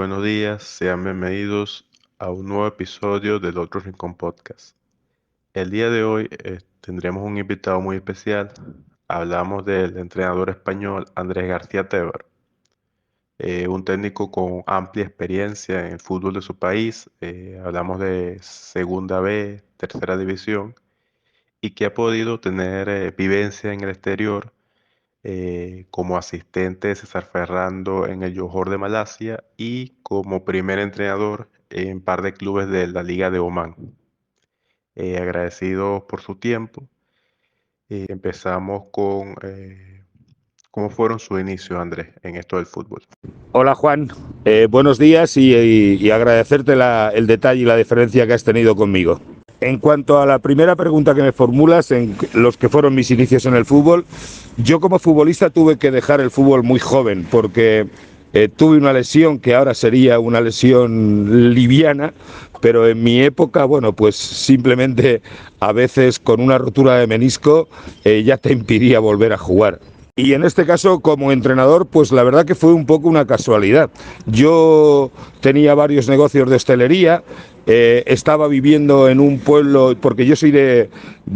buenos días, sean bienvenidos a un nuevo episodio del Otro Rincón Podcast. El día de hoy tendremos un invitado muy especial. Hablamos del entrenador español Andrés García Tebar, un técnico con amplia experiencia en el fútbol de su país. Hablamos de Segunda B, Tercera División, y que ha podido tener vivencia en el exterior como asistente de César Ferrando en el Johor de Malasia y como primer entrenador en un par de clubes de la Liga de Omán. Agradecidos por su tiempo. Empezamos con cómo fueron sus inicios, Andrés, en esto del fútbol. Hola Juan, buenos días y agradecerte el detalle y la deferencia que has tenido conmigo. En cuanto a la primera pregunta que me formulas, en los que fueron mis inicios en el fútbol, yo como futbolista tuve que dejar el fútbol muy joven porque tuve una lesión que ahora sería una lesión liviana, pero en mi época, bueno, pues simplemente a veces con una rotura de menisco ya te impedía volver a jugar. Y en este caso, como entrenador, pues la verdad que fue un poco una casualidad. Yo tenía varios negocios de hostelería, estaba viviendo en un pueblo, porque yo soy de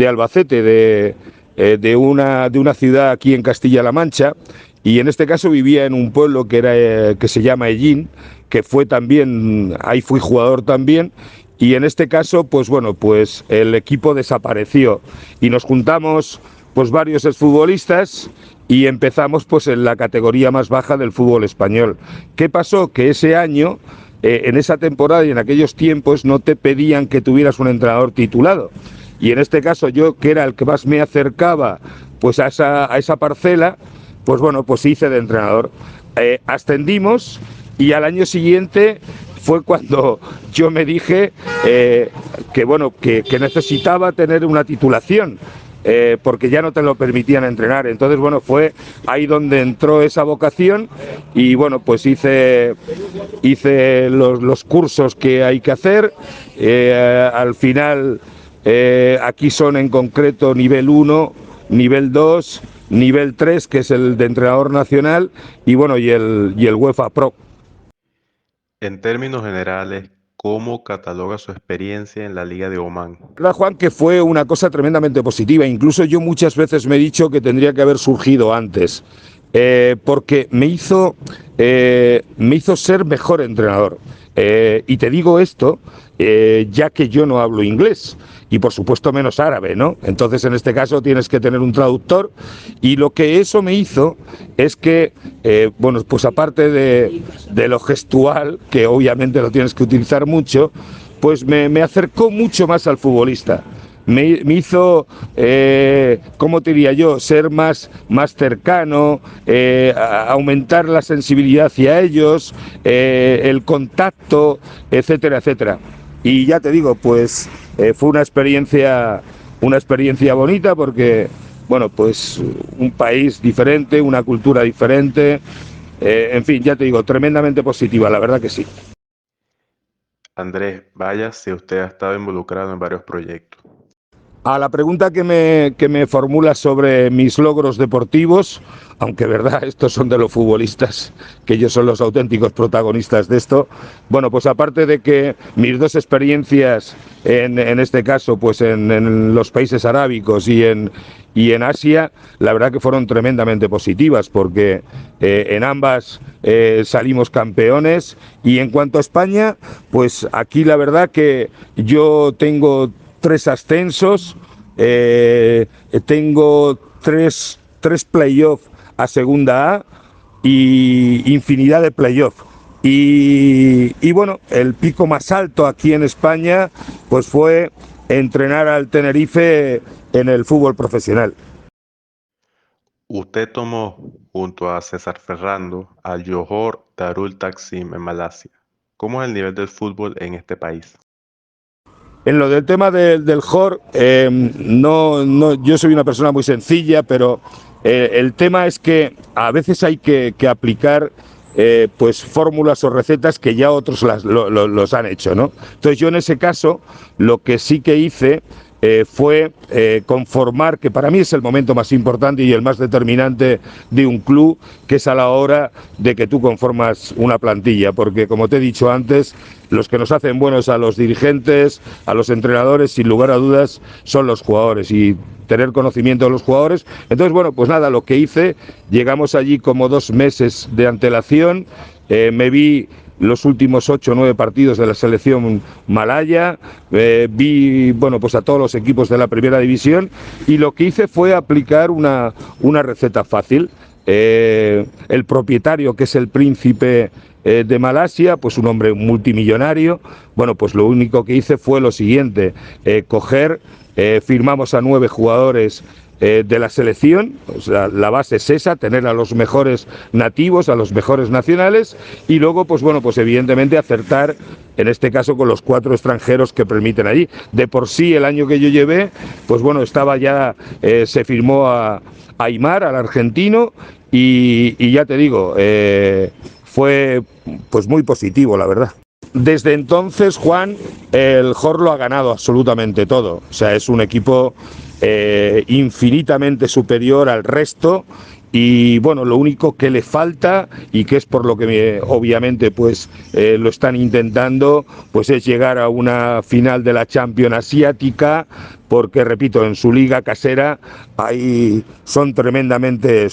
Albacete, de una ciudad aquí en Castilla-La Mancha, y en este caso vivía en un pueblo que se llama Ellín, que fue también, ahí fui jugador también. Y en este caso, pues bueno, pues el equipo desapareció y nos juntamos pues varios exfutbolistas y empezamos pues en la categoría más baja del fútbol español. ¿Qué pasó? Que ese año, en esa temporada y en aquellos tiempos, no te pedían que tuvieras un entrenador titulado. Y en este caso yo, que era el que más me acercaba pues a esa parcela, pues bueno, pues hice de entrenador. Ascendimos y al año siguiente fue cuando yo me dije que bueno, que necesitaba tener una titulación. Porque ya no te lo permitían entrenar. Entonces, bueno, fue ahí donde entró esa vocación y, bueno, pues hice los cursos que hay que hacer. Al final, aquí son en concreto nivel 1, nivel 2, nivel 3, que es el de entrenador nacional, y, bueno, y el UEFA Pro. En términos generales, ¿cómo cataloga su experiencia en la Liga de Omán? La verdad, Juan, que fue una cosa tremendamente positiva. Incluso yo muchas veces me he dicho que tendría que haber surgido antes, porque me hizo ser mejor entrenador. Y te digo esto, ya que yo no hablo inglés y por supuesto menos árabe, ¿no? Entonces en este caso tienes que tener un traductor, y lo que eso me hizo es que, bueno, pues aparte de lo gestual, que obviamente lo tienes que utilizar mucho, pues me acercó mucho más al futbolista. Me hizo, ¿cómo te diría yo?, ser más cercano, aumentar la sensibilidad hacia ellos, el contacto, etcétera, etcétera. Y ya te digo, pues fue una experiencia bonita porque, bueno, pues un país diferente, una cultura diferente, en fin, ya te digo, tremendamente positiva, la verdad que sí. Andrés, vaya si usted ha estado involucrado en varios proyectos. A la pregunta que me formulas sobre mis logros deportivos, aunque verdad, estos son de los futbolistas, que ellos son los auténticos protagonistas de esto, bueno, pues aparte de que mis dos experiencias, en este caso, pues en los países arábicos y en Asia, la verdad que fueron tremendamente positivas, porque en ambas salimos campeones. Y en cuanto a España, pues aquí la verdad que yo tengo 3 ascensos, tengo 3 playoffs a Segunda A y infinidad de playoffs. Y bueno, el pico más alto aquí en España pues fue entrenar al Tenerife en el fútbol profesional. Usted tomó, junto a César Ferrando, al Johor Darul Taksim en Malasia. ¿Cómo es el nivel del fútbol en este país? En lo del tema del JOR, yo soy una persona muy sencilla, pero el tema es que a veces hay que aplicar pues fórmulas o recetas que ya otros los han hecho, ¿no? Entonces yo en ese caso lo que sí que hice fue conformar, que para mí es el momento más importante y el más determinante de un club, que es a la hora de que tú conformas una plantilla, porque como te he dicho antes, los que nos hacen buenos a los dirigentes, a los entrenadores, sin lugar a dudas, son los jugadores y tener conocimiento de los jugadores. Entonces, bueno, pues nada, lo que hice, llegamos allí como 2 meses de antelación, me vi los últimos 8 o 9 partidos de la selección malaya, vi, bueno, pues a todos los equipos de la primera división, y lo que hice fue aplicar una receta fácil. El propietario, que es el príncipe de Malasia, pues un hombre multimillonario, bueno, pues lo único que hice fue lo siguiente, firmamos a 9 jugadores de la selección, o sea, la base es esa, tener a los mejores nativos, a los mejores nacionales, y luego, pues bueno, pues evidentemente acertar, en este caso con los 4 extranjeros que permiten allí. De por sí, el año que yo llevé, pues bueno, estaba ya, se firmó a Aimar, al argentino, y ya te digo, fue pues muy positivo, la verdad. Desde entonces, Juan, el JOR lo ha ganado absolutamente todo. O sea, es un equipo infinitamente superior al resto, y bueno, lo único que le falta, y que es por lo que obviamente pues lo están intentando, pues es llegar a una final de la Champions asiática, porque repito, en su liga casera ahí son tremendamente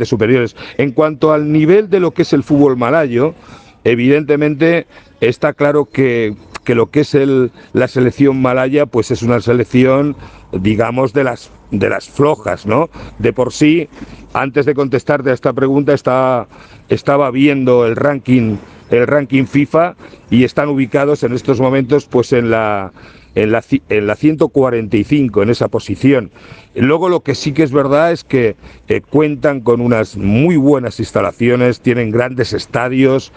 superiores. En cuanto al nivel de lo que es el fútbol malayo, evidentemente está claro que lo que es la selección malaya, pues es una selección, digamos, de las flojas, ¿no? De por sí, antes de contestarte a esta pregunta, estaba viendo el ranking FIFA, y están ubicados en estos momentos pues en la 145, en esa posición. Luego, lo que sí que es verdad es que cuentan con unas muy buenas instalaciones, tienen grandes estadios,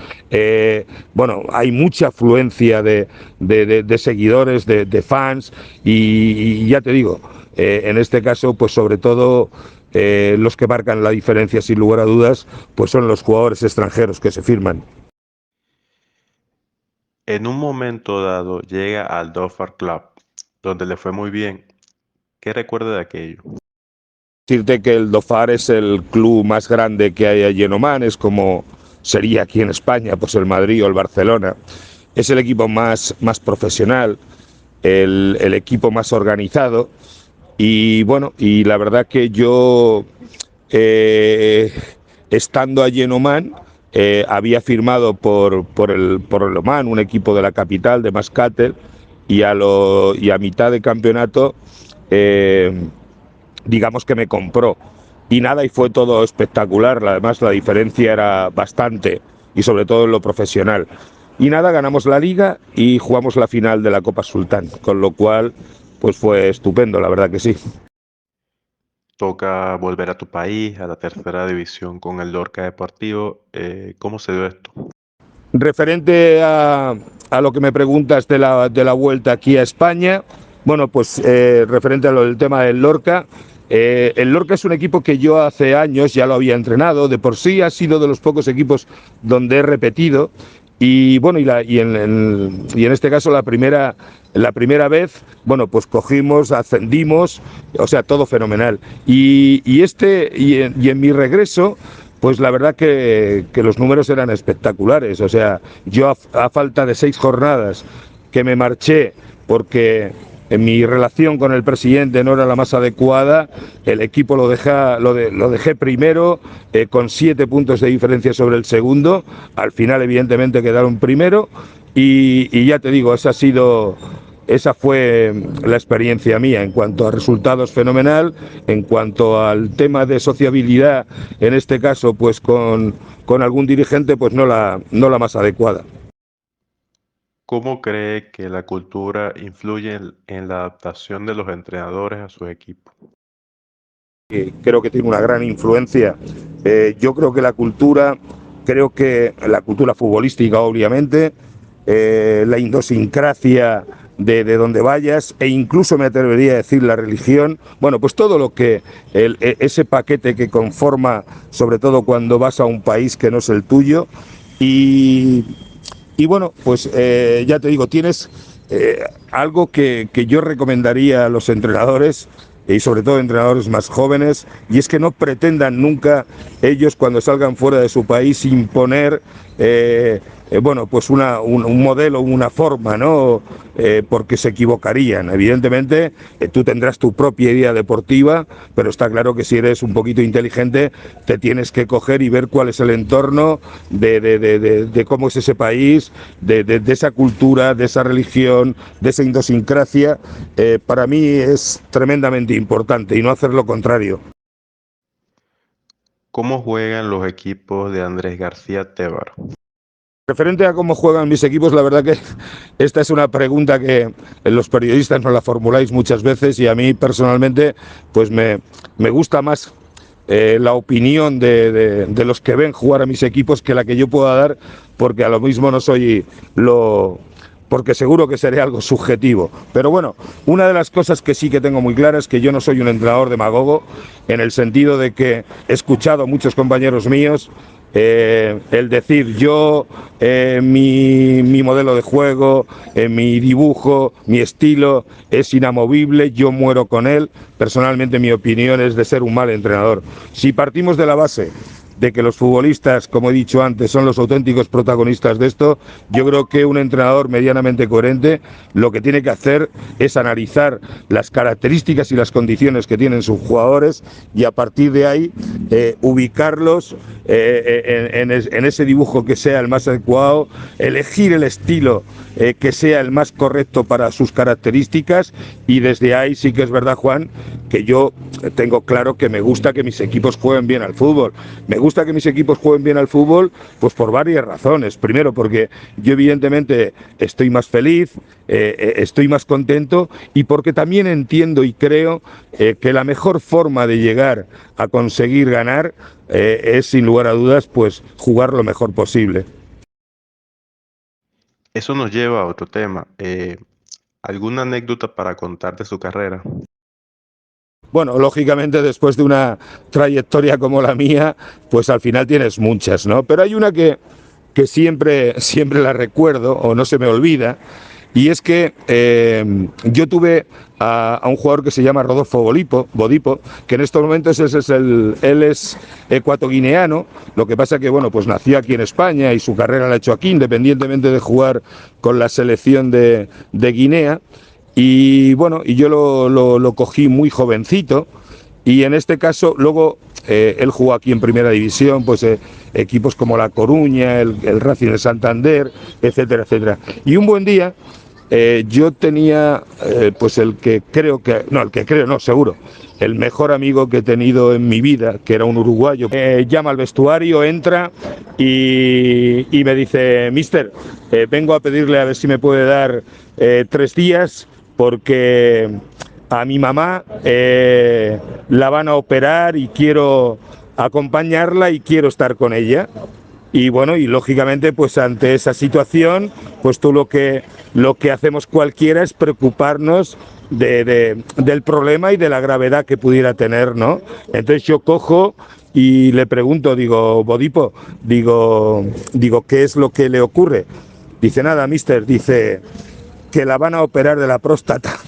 bueno, hay mucha afluencia de seguidores, de fans, y ya te digo, en este caso, pues sobre todo los que marcan la diferencia, sin lugar a dudas, pues son los jugadores extranjeros que se firman. En un momento dado llega al Dhofar Club, donde le fue muy bien. ¿Qué recuerda de aquello? Decirte que el Dhofar es el club más grande que hay allí en Oman, es como sería aquí en España, pues el Madrid o el Barcelona. Es el equipo más profesional, el equipo más organizado, y bueno, y la verdad que yo, estando allí en Oman, había firmado por el Oman, un equipo de la capital, de Mascatel, y a mitad de campeonato, digamos que me compró. Y nada, y fue todo espectacular. Además, la diferencia era bastante, y sobre todo en lo profesional. Y nada, ganamos la liga y jugamos la final de la Copa Sultán, con lo cual pues fue estupendo, la verdad que sí. Toca volver a tu país, a la tercera división con el Lorca Deportivo. ¿Cómo se dio esto? Referente a lo que me preguntas de la vuelta aquí a España, bueno, pues referente a lo del tema del Lorca, el Lorca es un equipo que yo hace años ya lo había entrenado, de por sí ha sido de los pocos equipos donde he repetido, y bueno, y en este caso la primera vez, bueno, pues cogimos, ascendimos, o sea, todo fenomenal. Y en mi regreso, pues la verdad que los números eran espectaculares. O sea, yo a falta de 6 jornadas que me marché porque en mi relación con el presidente no era la más adecuada, el equipo lo dejé primero, con 7 puntos de diferencia sobre el segundo. Al final, evidentemente, quedaron primero, y ya te digo, esa fue la experiencia mía. En cuanto a resultados, fenomenal. En cuanto al tema de sociabilidad, en este caso, pues con algún dirigente, pues no la más adecuada. ¿Cómo cree que la cultura influye en la adaptación de los entrenadores a sus equipos? Creo que tiene una gran influencia. Yo creo que creo que la cultura futbolística, obviamente, la idiosincrasia de donde vayas, e incluso me atrevería a decir la religión, bueno, pues todo lo que ese paquete que conforma, sobre todo cuando vas a un país que no es el tuyo, y bueno, pues ya te digo, tienes algo que yo recomendaría a los entrenadores, y sobre todo entrenadores más jóvenes, y es que no pretendan nunca ellos, cuando salgan fuera de su país, imponer bueno, pues un modelo, una forma, ¿no? Porque se equivocarían. Evidentemente, tú tendrás tu propia idea deportiva, pero está claro que si eres un poquito inteligente, te tienes que coger y ver cuál es el entorno de cómo es ese país, de esa cultura, de esa religión, de esa idiosincrasia. Para mí es tremendamente importante y no hacer lo contrario. ¿Cómo juegan los equipos de Andrés García Tébar? Referente a cómo juegan mis equipos, la verdad que esta es una pregunta que los periodistas nos la formuláis muchas veces y a mí personalmente pues me gusta más la opinión de los que ven jugar a mis equipos que la que yo pueda dar, porque a lo mismo no soy porque seguro que seré algo subjetivo. Pero bueno, una de las cosas que sí que tengo muy clara es que yo no soy un entrenador demagogo, en el sentido de que he escuchado a muchos compañeros míos el decir yo, mi modelo de juego, mi dibujo, mi estilo es inamovible, yo muero con él. Personalmente mi opinión es de ser un mal entrenador. Si partimos de la base de que los futbolistas, como he dicho antes, son los auténticos protagonistas de esto, yo creo que un entrenador medianamente coherente lo que tiene que hacer es analizar las características y las condiciones que tienen sus jugadores y a partir de ahí ubicarlos en ese dibujo que sea el más adecuado, elegir el estilo que sea el más correcto para sus características y desde ahí sí que es verdad, Juan, que yo tengo claro que me gusta que mis equipos jueguen bien al fútbol. Me gusta que mis equipos jueguen bien al fútbol pues por varias razones. Primero porque yo evidentemente estoy más feliz, estoy más contento y porque también entiendo y creo que la mejor forma de llegar a conseguir ganar es sin lugar a dudas pues jugar lo mejor posible. Eso nos lleva a otro tema. ¿Alguna anécdota para contar de su carrera? Bueno, lógicamente después de una trayectoria como la mía, pues al final tienes muchas, ¿no? Pero hay una que siempre la recuerdo o no se me olvida, y es que yo tuve a un jugador que se llama Rodolfo Bodipo, que en estos momentos él es ecuatoguineano. Lo que pasa que bueno, pues nació aquí en España y su carrera la ha hecho aquí, independientemente de jugar con la selección de Guinea. Y bueno, y yo lo cogí muy jovencito y en este caso luego él jugó aquí en Primera División, pues equipos como La Coruña, el Racing de Santander, etcétera, etcétera. Y un buen día yo tenía pues el que creo, seguro, el mejor amigo que he tenido en mi vida, que era un uruguayo. Llama al vestuario, entra y me dice: Mister, vengo a pedirle a ver si me puede dar 3 días porque a mi mamá la van a operar y quiero acompañarla y quiero estar con ella. Y bueno, y lógicamente pues ante esa situación, pues tú lo que hacemos cualquiera es preocuparnos del problema y de la gravedad que pudiera tener, ¿no? Entonces yo cojo y le pregunto, digo: Bodipo, digo, ¿qué es lo que le ocurre? Dice: nada, mister, dice que la van a operar de la próstata.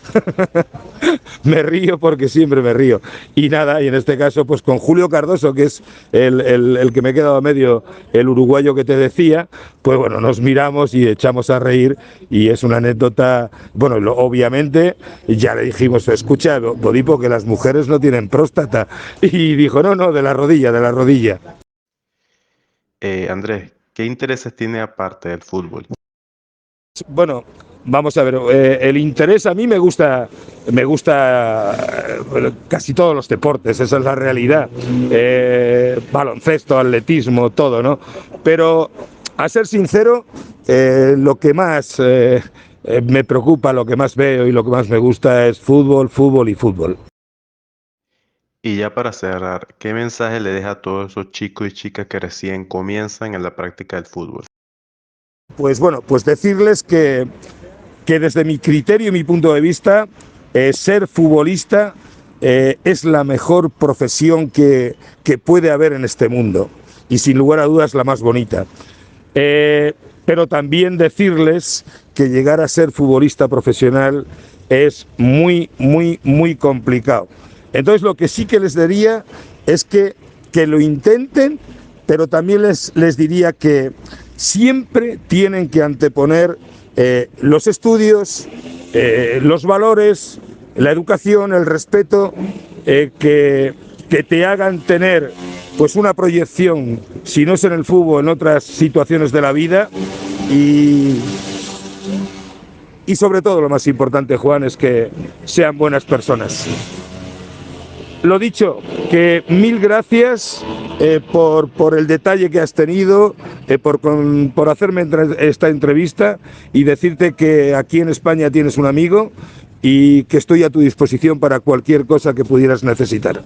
Me río porque siempre me río. Y nada, y en este caso pues con Julio Cardoso, que es el que me he quedado a medio, el uruguayo que te decía, pues bueno, nos miramos y echamos a reír y es una anécdota. Bueno, obviamente ya le dijimos: escucha, Bodipo, que las mujeres no tienen próstata. Y dijo: no, de la rodilla, de la rodilla. Andrés, ¿qué intereses tiene aparte del fútbol? Bueno, vamos a ver, el interés a mí me gusta casi todos los deportes, esa es la realidad, baloncesto, atletismo, todo, ¿no? Pero a ser sincero, lo que más me preocupa, lo que más veo y lo que más me gusta es fútbol, fútbol y fútbol. Y ya para cerrar, ¿qué mensaje le deja a todos esos chicos y chicas que recién comienzan en la práctica del fútbol? Pues bueno, pues decirles que desde mi criterio y mi punto de vista, ser futbolista es la mejor profesión que puede haber en este mundo y sin lugar a dudas la más bonita. pero también decirles que llegar a ser futbolista profesional es muy, muy, muy complicado. Entonces lo que sí que les diría es que lo intenten, pero también les diría que siempre tienen que anteponer los estudios, los valores, la educación, el respeto, que te hagan tener pues una proyección, si no es en el fútbol, en otras situaciones de la vida. Y sobre todo, lo más importante, Juan, es que sean buenas personas. Lo dicho, que mil gracias por el detalle que has tenido, por hacerme esta entrevista, y decirte que aquí en España tienes un amigo y que estoy a tu disposición para cualquier cosa que pudieras necesitar.